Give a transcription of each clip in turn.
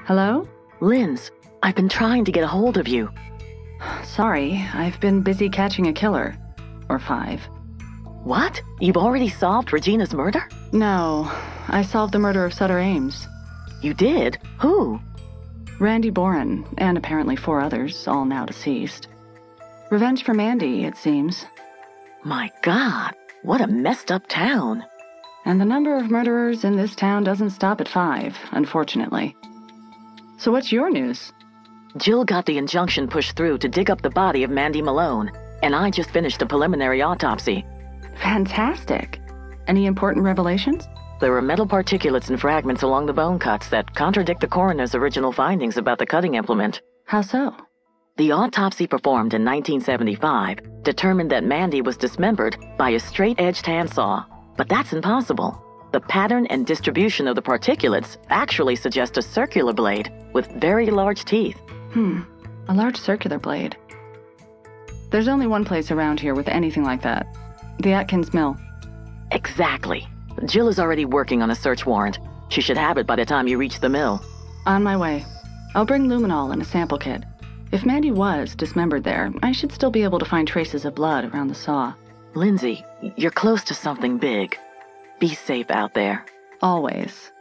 Hello? Linz, I've been trying to get a hold of you. Sorry, I've been busy catching a killer. Or 5. What? You've already solved Regina's murder? No, I solved the murder of Sutter Ames. You did? Who? Randy Boren, and apparently 4 others, all now deceased. Revenge for Mandy, it seems. My God, what a messed up town. And the number of murderers in this town doesn't stop at 5, unfortunately. So what's your news? Jill got the injunction pushed through to dig up the body of Mandy Malone, and I just finished a preliminary autopsy. Fantastic. Any important revelations? There were metal particulates and fragments along the bone cuts that contradict the coroner's original findings about the cutting implement. How so? The autopsy performed in 1975 determined that Mandy was dismembered by a straight-edged handsaw, but that's impossible. The pattern and distribution of the particulates actually suggest a circular blade with very large teeth. A large circular blade. There's only one place around here with anything like that. The Atkins Mill. Exactly. Jill is already working on a search warrant. She should have it by the time you reach the mill. On my way. I'll bring luminol and a sample kit. If Mandy was dismembered there, I should still be able to find traces of blood around the saw. Lindsay, you're close to something big. Be safe out there. Always.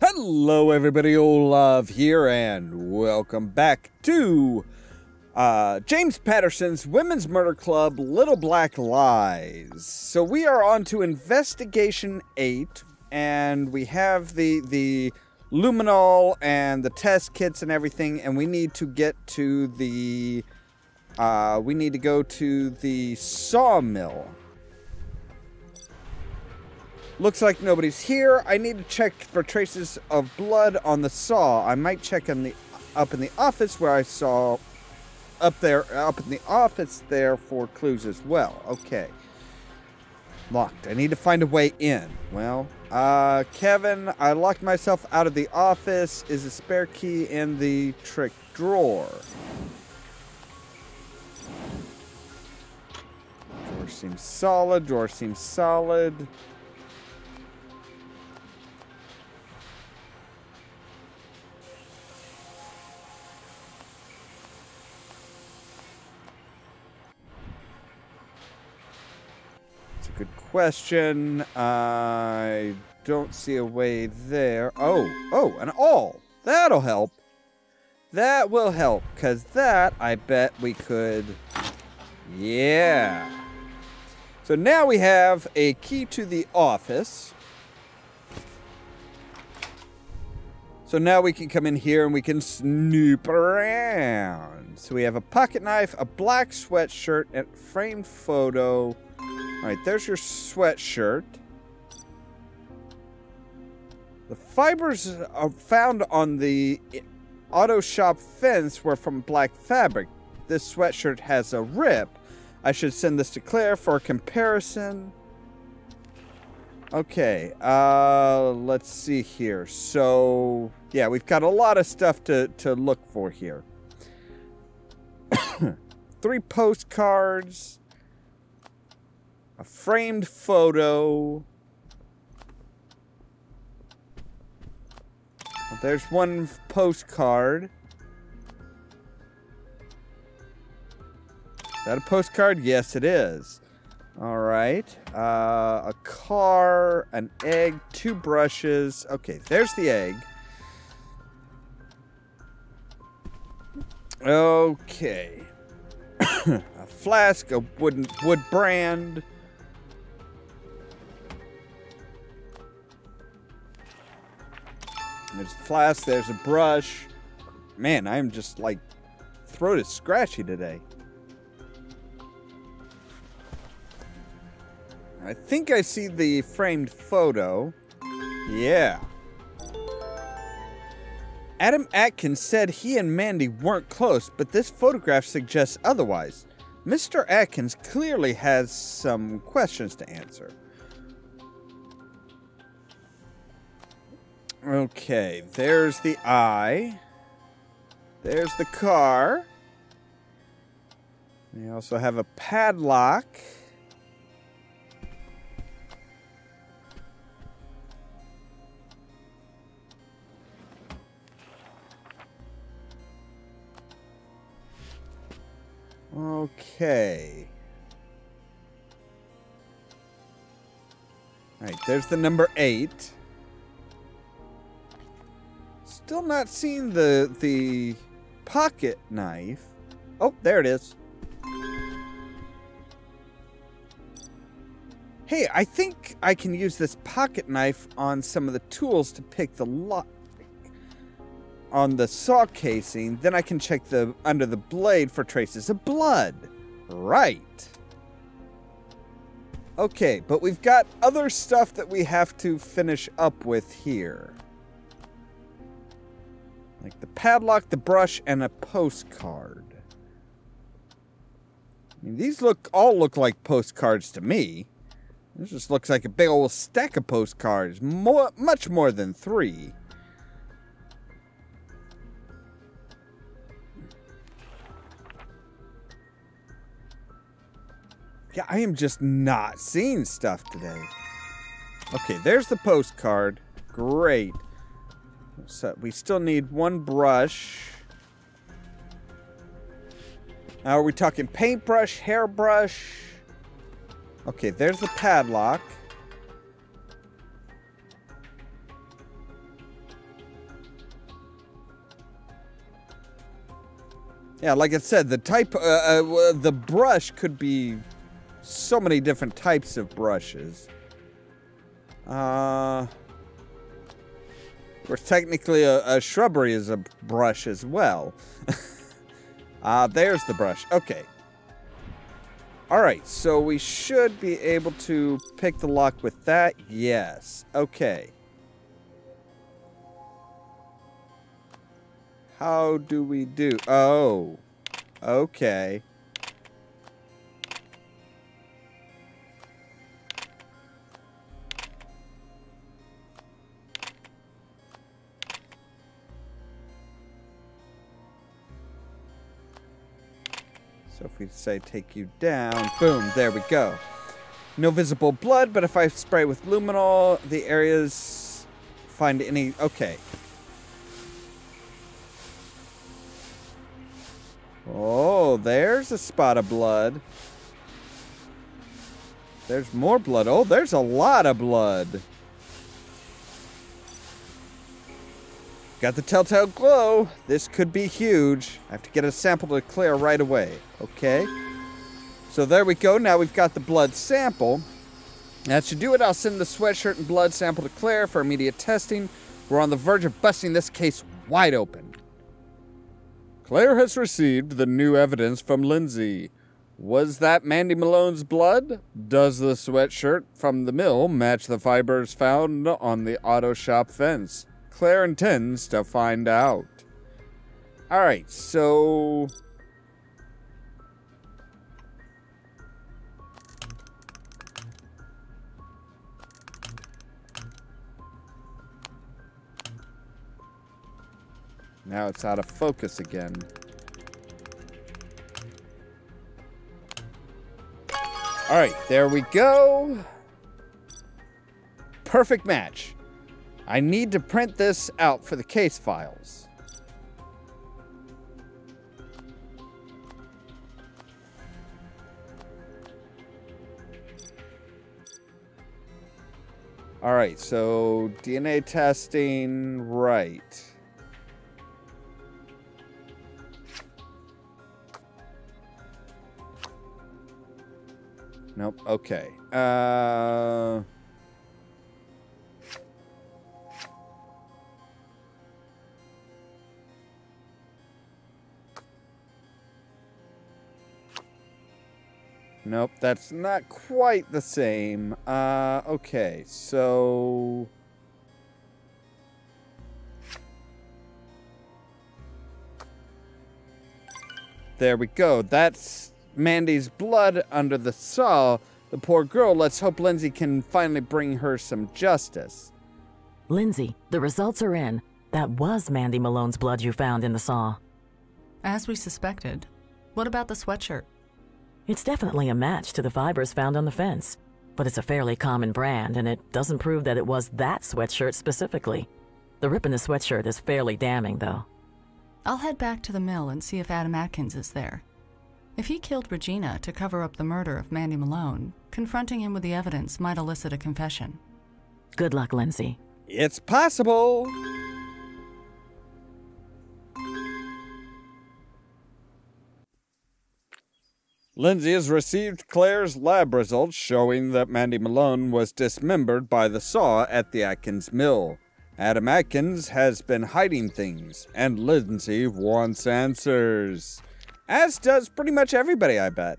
Hello everybody, Ollamh here, and welcome back to James Patterson's Women's Murder Club, Little Black Lies. So we are on to Investigation 8, and we have the luminol and the test kits and everything, and we need to get to the, we need to go to the sawmill. Looks like nobody's here. I need to check for traces of blood on the saw. I might check in the up in the office where I saw up in the office there for clues as well. Okay. Locked. I need to find a way in. Well, Kevin, I locked myself out of the office. Is a spare key in the trick drawer? Drawer seems solid. Drawer seems solid. Good question. I don't see a way there. Oh, an awl. That'll help. That will help, because that, I bet we could... Yeah. So now we have a key to the office. So now we can come in here and we can snoop around. So we have a pocket knife, a black sweatshirt, and a framed photo... Alright, there's your sweatshirt. The fibers are found on the auto shop fence were from black fabric. This sweatshirt has a rip. I should send this to Claire for a comparison. Okay, let's see here. So, yeah, we've got a lot of stuff to look for here. 3 postcards. A framed photo. Well, there's one postcard. Is that a postcard? Yes, it is. All right. A car, an egg, 2 brushes. Okay, there's the egg. Okay. A flask, a wood brand. There's a flask, there's a brush. Man, I'm just like, throat is scratchy today. I think I see the framed photo. Yeah. Adam Atkins said he and Mandy weren't close, but this photograph suggests otherwise. Mr. Atkins clearly has some questions to answer. Okay, there's the eye. There's the car. We also have a padlock. Okay. Alright, there's the number 8. Still not seeing the pocket knife. Oh, there it is. Hey, I think I can use this pocket knife on some of the tools to pick the lock on the saw casing. Then I can check the under the blade for traces of blood. Right. Okay, but we've got other stuff that we have to finish up with here. Like the padlock, the brush, and a postcard. I mean, these all look like postcards to me. This just looks like a big old stack of postcards. Much more than 3. Yeah, I am just not seeing stuff today. Okay, there's the postcard. Great. So we still need 1 brush. Now, are we talking paintbrush, hairbrush? Okay, there's the padlock. Yeah, like I said, the type, the brush could be so many different types of brushes. Of course, technically a shrubbery is a brush as well. There's the brush. Okay. Alright, so we should be able to pick the lock with that. Yes. Okay. How do we do? Oh. Okay. So if we say take you down, boom, there we go. No visible blood, but if I spray with luminol, the areas find any... Okay. Oh, there's a spot of blood. There's more blood. Oh, there's a lot of blood. Got the telltale glow. This could be huge. I have to get a sample to Claire right away. Okay. So there we go. Now we've got the blood sample. That should do it. I'll send the sweatshirt and blood sample to Claire for immediate testing. We're on the verge of busting this case wide open. Claire has received the new evidence from Lindsay. Was that Mandy Malone's blood? Does the sweatshirt from the mill match the fibers found on the auto shop fence? Claire intends to find out. Alright, so... Now it's out of focus again. Alright, there we go. Perfect match. I need to print this out for the case files. Alright, so DNA testing, right. Nope, okay. Nope, that's not quite the same. Okay, so... There we go. That's Mandy's blood under the saw. The poor girl. Let's hope Lindsay can finally bring her some justice. Lindsay, the results are in. That was Mandy Malone's blood you found in the saw. As we suspected. What about the sweatshirt? It's definitely a match to the fibers found on the fence, but it's a fairly common brand, and it doesn't prove that it was that sweatshirt specifically. The rip in the sweatshirt is fairly damning, though. I'll head back to the mill and see if Adam Atkins is there. If he killed Regina to cover up the murder of Mandy Malone, confronting him with the evidence might elicit a confession. Good luck, Lindsay. It's possible. Lindsay has received Claire's lab results showing that Mandy Malone was dismembered by the saw at the Atkins mill. Adam Atkins has been hiding things, and Lindsay wants answers. As does pretty much everybody, I bet.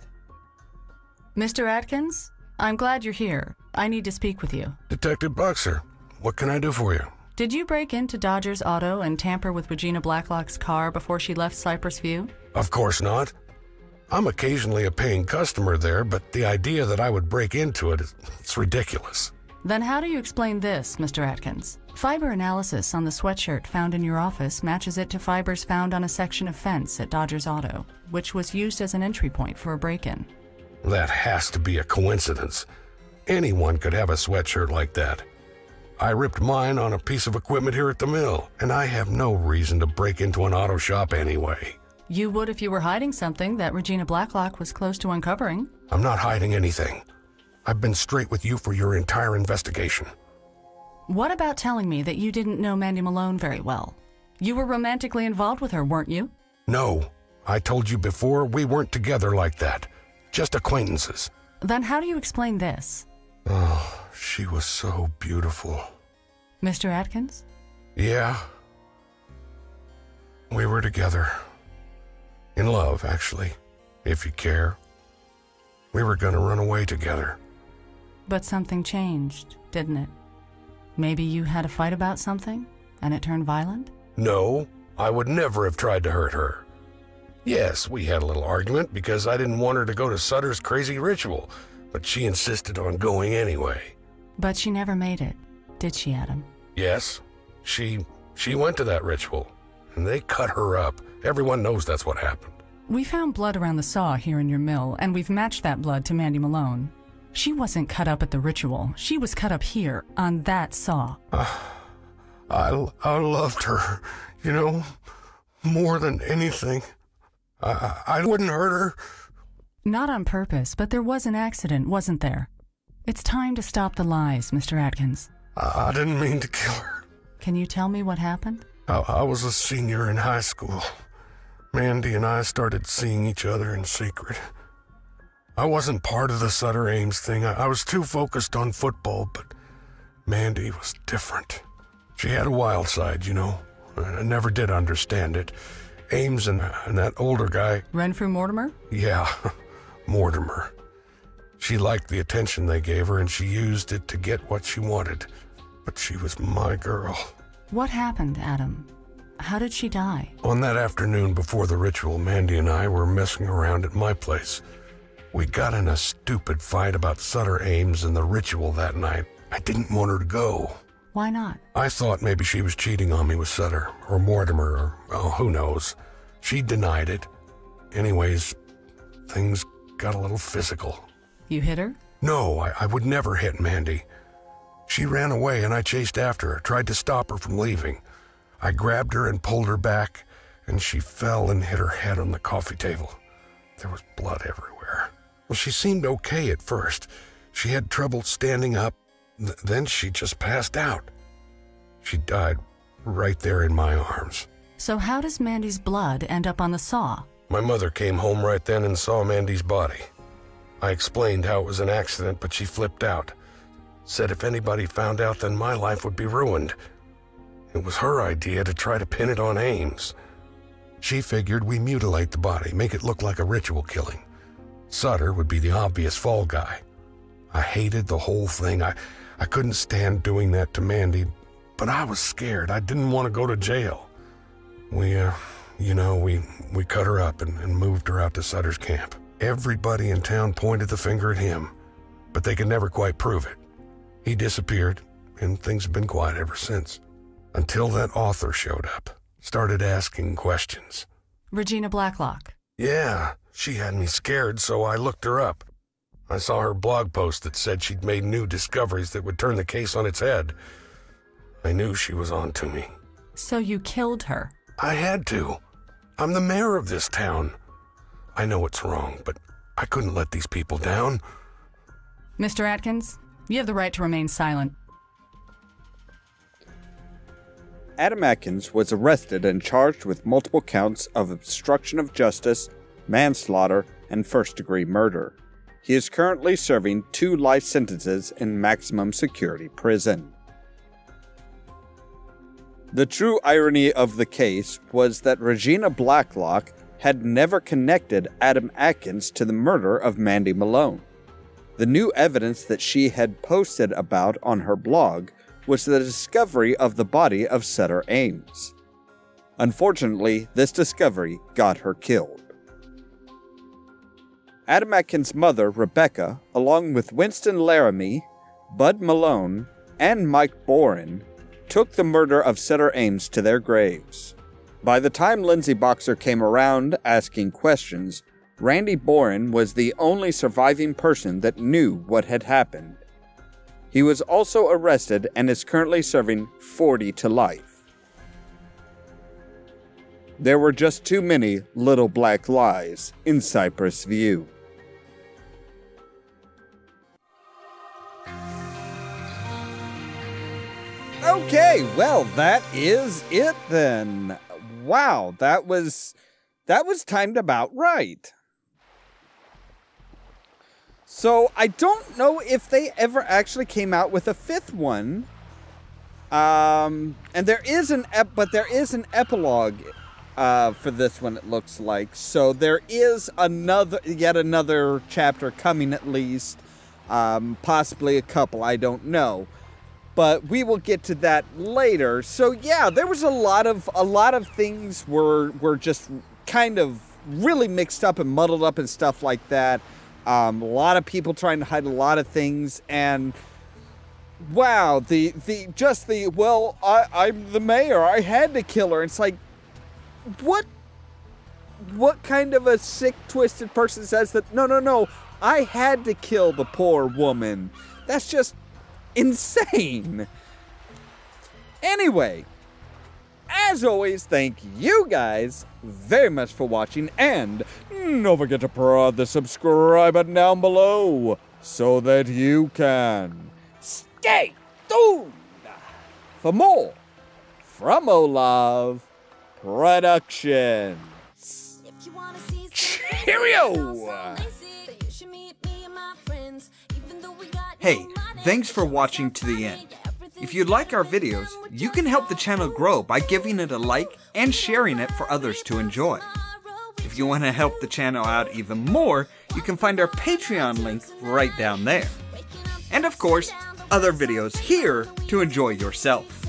Mr. Atkins, I'm glad you're here. I need to speak with you. Detective Boxer, what can I do for you? Did you break into Dodger's Auto and tamper with Regina Blacklock's car before she left Cypress View? Of course not. I'm occasionally a paying customer there, but the idea that I would break into it's ridiculous. Then how do you explain this, Mr. Atkins? Fiber analysis on the sweatshirt found in your office matches it to fibers found on a section of fence at Dodger's Auto, which was used as an entry point for a break-in. That has to be a coincidence. Anyone could have a sweatshirt like that. I ripped mine on a piece of equipment here at the mill, and I have no reason to break into an auto shop anyway. You would if you were hiding something that Regina Blacklock was close to uncovering. I'm not hiding anything. I've been straight with you for your entire investigation. What about telling me that you didn't know Mandy Malone very well? You were romantically involved with her, weren't you? No. I told you before we weren't together like that. Just acquaintances. Then how do you explain this? Oh, she was so beautiful. Mr. Atkins? Yeah. We were together. In love, actually, if you care. We were gonna run away together. But something changed, didn't it? Maybe you had a fight about something, and it turned violent? No, I would never have tried to hurt her. Yes, we had a little argument because I didn't want her to go to Sutter's crazy ritual, but she insisted on going anyway. But she never made it, did she, Adam? Yes, she went to that ritual, and they cut her up. Everyone knows that's what happened. We found blood around the saw here in your mill, and we've matched that blood to Mandy Malone. She wasn't cut up at the ritual. She was cut up here, on that saw. I loved her, you know, more than anything. I wouldn't hurt her. Not on purpose, but there was an accident, wasn't there? It's time to stop the lies, Mr. Atkins. I didn't mean to kill her. Can you tell me what happened? I was a senior in high school. Mandy and I started seeing each other in secret. I wasn't part of the Sutter Ames thing. I was too focused on football, but Mandy was different. She had a wild side, you know. I never did understand it. Ames and that older guy... Renfrew Mortimer? Yeah, Mortimer. She liked the attention they gave her, and she used it to get what she wanted. But she was my girl. What happened, Adam? How did she die? On that afternoon before the ritual, Mandy and I were messing around at my place. We got in a stupid fight about Sutter Ames and the ritual that night. I didn't want her to go. Why not? I thought maybe she was cheating on me with Sutter, or Mortimer, or who knows. She denied it. Anyways, things got a little physical. You hit her? No, I would never hit Mandy. She ran away and I chased after her, tried to stop her from leaving. I grabbed her and pulled her back, and she fell and hit her head on the coffee table. There was blood everywhere. Well, she seemed okay at first. She had trouble standing up. Then she just passed out. She died right there in my arms. So how does Mandy's blood end up on the saw? My mother came home right then and saw Mandy's body. I explained how it was an accident, but she flipped out. Said if anybody found out, then my life would be ruined. It was her idea to try to pin it on Ames. She figured we mutilate the body, make it look like a ritual killing. Sutter would be the obvious fall guy. I hated the whole thing. I couldn't stand doing that to Mandy, but I was scared. I didn't want to go to jail. We cut her up and moved her out to Sutter's camp. Everybody in town pointed the finger at him, but they could never quite prove it. He disappeared, and things have been quiet ever since. Until that author showed up, started asking questions. Regina Blacklock. Yeah, she had me scared, so I looked her up. I saw her blog post that said she'd made new discoveries that would turn the case on its head. I knew she was on to me. So you killed her? I had to. I'm the mayor of this town. I know it's wrong, but I couldn't let these people down. Mr. Atkins, you have the right to remain silent. Adam Atkins was arrested and charged with multiple counts of obstruction of justice, manslaughter, and first-degree murder. He is currently serving 2 life sentences in maximum security prison. The true irony of the case was that Regina Blacklock had never connected Adam Atkins to the murder of Mandy Malone. The new evidence that she had posted about on her blog was the discovery of the body of Sutter Ames. Unfortunately, this discovery got her killed. Adam Atkins' mother, Rebecca, along with Winston Laramie, Bud Malone, and Mike Boren, took the murder of Sutter Ames to their graves. By the time Lindsay Boxer came around asking questions, Randy Boren was the only surviving person that knew what had happened. He was also arrested and is currently serving 40 to life. There were just too many little black lies in Cypress View. Okay, well, that is it then. Wow, that was timed about right. So, I don't know if they ever actually came out with a 5th one. And there is an epilogue for this one, it looks like. So there is yet another chapter coming at least. Possibly a couple, I don't know. But we will get to that later. So yeah, there was a lot of things were just kind of really mixed up and muddled up and stuff like that. A lot of people trying to hide a lot of things, and wow, I'm the mayor, I had to kill her. It's like, what kind of a sick, twisted person says that? No, I had to kill the poor woman. That's just insane. Anyway, as always, thank you guys very much for watching, and don't forget to prod the subscribe button down below so that you can stay tuned for more from Ollamh Productions. Cheerio! Hey, thanks for watching to the end. If you like our videos, you can help the channel grow by giving it a like and sharing it for others to enjoy. If you want to help the channel out even more, you can find our Patreon link right down there. And of course, other videos here to enjoy yourself.